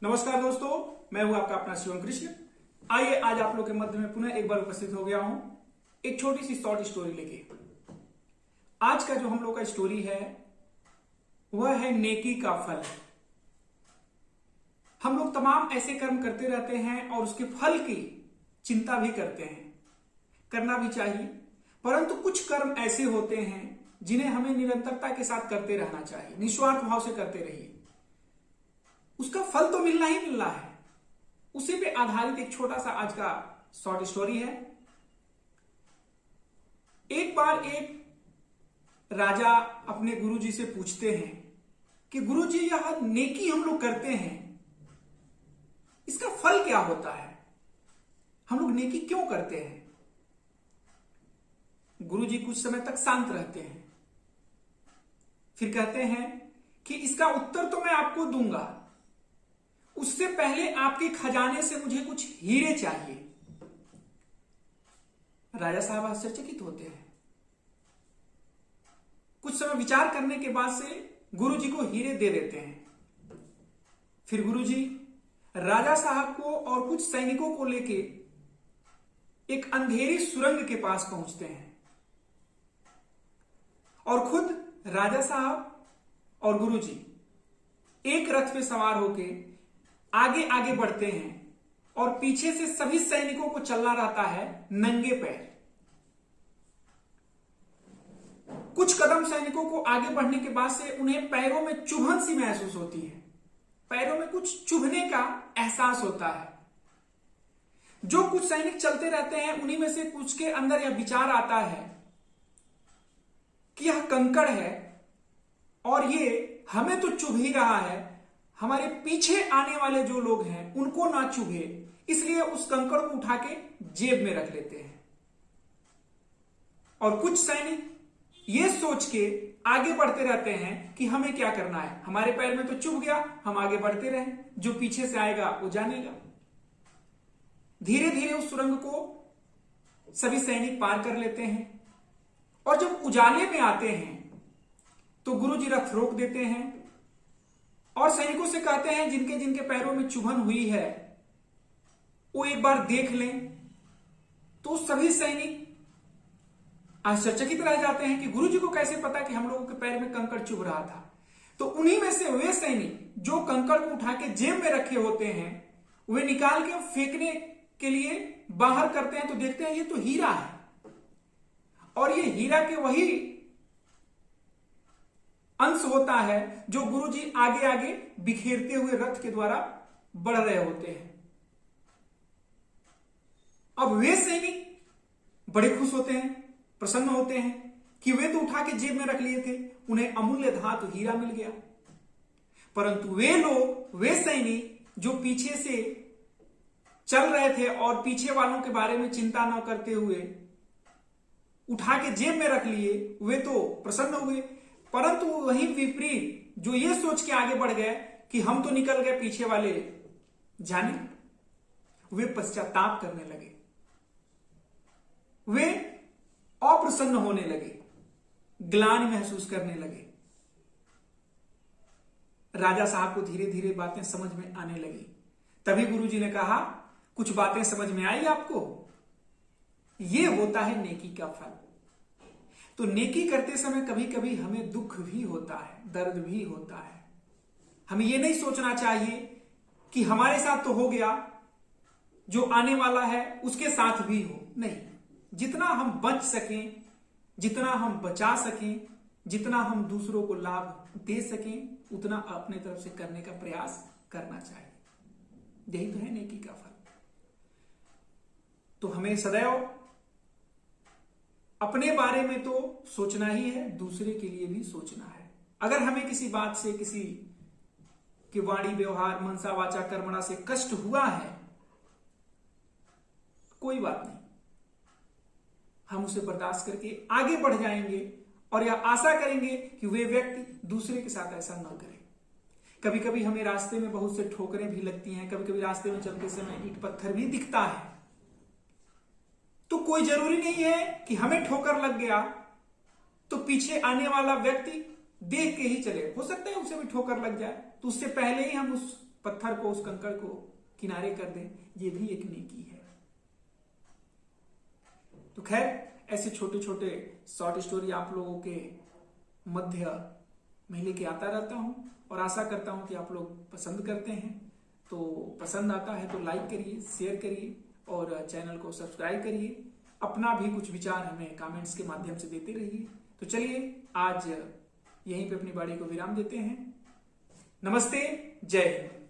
नमस्कार दोस्तों, मैं हूं आपका अपना शिवम कृष्ण। आइए आज आप लोग के मध्य में पुनः एक बार उपस्थित हो गया हूं एक छोटी सी शॉर्ट स्टोरी लेके। आज का जो हम लोग का स्टोरी है वह है नेकी का फल। हम लोग तमाम ऐसे कर्म करते रहते हैं और उसके फल की चिंता भी करते हैं, करना भी चाहिए, परंतु कुछ कर्म ऐसे होते हैं जिन्हें हमें निरंतरता के साथ करते रहना चाहिए, निस्वार्थ भाव से करते रहिए। उसका फल तो मिलना ही मिलना है। उसी पे आधारित एक छोटा सा आज का शॉर्ट स्टोरी है। एक बार एक राजा अपने गुरुजी से पूछते हैं कि गुरुजी, यह नेकी हम लोग करते हैं, इसका फल क्या होता है? हम लोग नेकी क्यों करते हैं? गुरुजी कुछ समय तक शांत रहते हैं, फिर कहते हैं कि इसका उत्तर तो मैं आपको दूंगा, उससे पहले आपके खजाने से मुझे कुछ हीरे चाहिए। राजा साहब आश्चर्यचकित होते हैं। कुछ समय विचार करने के बाद से गुरुजी को हीरे दे देते हैं। फिर गुरुजी राजा साहब को और कुछ सैनिकों को लेके एक अंधेरी सुरंग के पास पहुंचते हैं और खुद राजा साहब और गुरुजी एक रथ पे सवार होके आगे आगे बढ़ते हैं और पीछे से सभी सैनिकों को चलना रहता है नंगे पैर। कुछ कदम सैनिकों को आगे बढ़ने के बाद से उन्हें पैरों में चुभन सी महसूस होती है, पैरों में कुछ चुभने का एहसास होता है। जो कुछ सैनिक चलते रहते हैं उन्हीं में से कुछ के अंदर यह विचार आता है कि यह कंकड़ है और ये हमें तो चुभ ही रहा है, हमारे पीछे आने वाले जो लोग हैं उनको ना चुभे, इसलिए उस कंकड़ को उठा के जेब में रख लेते हैं। और कुछ सैनिक ये सोच के आगे बढ़ते रहते हैं कि हमें क्या करना है, हमारे पैर में तो चुभ गया, हम आगे बढ़ते रहें, जो पीछे से आएगा वो जानेगा। धीरे धीरे उस सुरंग को सभी सैनिक पार कर लेते हैं और जब उजाले में आते हैं तो गुरुजी रथ रोक देते हैं और सैनिकों से कहते हैं जिनके जिनके पैरों में चुभन हुई है वो एक बार देख लें। तो सभी सैनिक आश्चर्यचकित रह जाते हैं कि गुरुजी को कैसे पता कि हम लोगों के पैर में कंकड़ चुभ रहा था। तो उन्हीं में से वे सैनिक जो कंकड़ को उठा के जेब में रखे होते हैं वे निकाल के फेंकने के लिए बाहर करते हैं तो देखते हैं ये तो हीरा है और ये हीरा के वही अंश होता है जो गुरुजी आगे आगे बिखेरते हुए रथ के द्वारा बढ़ रहे होते हैं। अब वे सैनिक बड़े खुश होते हैं, प्रसन्न होते हैं कि वे तो उठा के जेब में रख लिए थे, उन्हें अमूल्य धातु हीरा मिल गया। परंतु वे लोग, वे सैनिक जो पीछे से चल रहे थे और पीछे वालों के बारे में चिंता न करते हुए उठा के जेब में रख लिए, वे तो प्रसन्न हुए, परंतु वहीं विपरीत जो ये सोच के आगे बढ़ गए कि हम तो निकल गए, पीछे वाले जाने, वे पश्चाताप करने लगे, वे अप्रसन्न होने लगे, ग्लानि महसूस करने लगे। राजा साहब को धीरे धीरे बातें समझ में आने लगी। तभी गुरुजी ने कहा, कुछ बातें समझ में आई आपको? ये होता है नेकी का फल। तो नेकी करते समय कभी कभी हमें दुख भी होता है, दर्द भी होता है। हमें यह नहीं सोचना चाहिए कि हमारे साथ तो हो गया, जो आने वाला है उसके साथ भी हो। नहीं, जितना हम बच सकें, जितना हम बचा सकें, जितना हम दूसरों को लाभ दे सकें, उतना अपने तरफ से करने का प्रयास करना चाहिए। यही तो है नेकी का फल। तो हमें सदैव अपने बारे में तो सोचना ही है, दूसरे के लिए भी सोचना है। अगर हमें किसी बात से, किसी के वाणी व्यवहार मनसा वाचा कर्मणा से कष्ट हुआ है, कोई बात नहीं, हम उसे बर्दाश्त करके आगे बढ़ जाएंगे और यह आशा करेंगे कि वे व्यक्ति दूसरे के साथ ऐसा न करे। कभी कभी हमें रास्ते में बहुत से ठोकरें भी लगती हैं, कभी कभी रास्ते में चलते समय ईंट पत्थर भी दिखता है, तो कोई जरूरी नहीं है कि हमें ठोकर लग गया तो पीछे आने वाला व्यक्ति देख के ही चले। हो सकता है उसे भी ठोकर लग जाए, तो उससे पहले ही हम उस पत्थर को, उस कंकड़ को किनारे कर दें, ये भी एक नेकी है। तो खैर, ऐसे छोटे छोटे शॉर्ट स्टोरी आप लोगों के मध्य में लेके आता रहता हूं और आशा करता हूं कि आप लोग पसंद करते हैं। तो पसंद आता है तो लाइक करिए, शेयर करिए और चैनल को सब्सक्राइब करिए। अपना भी कुछ विचार हमें कमेंट्स के माध्यम से देते रहिए। तो चलिए आज यहीं पे अपनी बाड़ी को विराम देते हैं। नमस्ते, जय हिंद।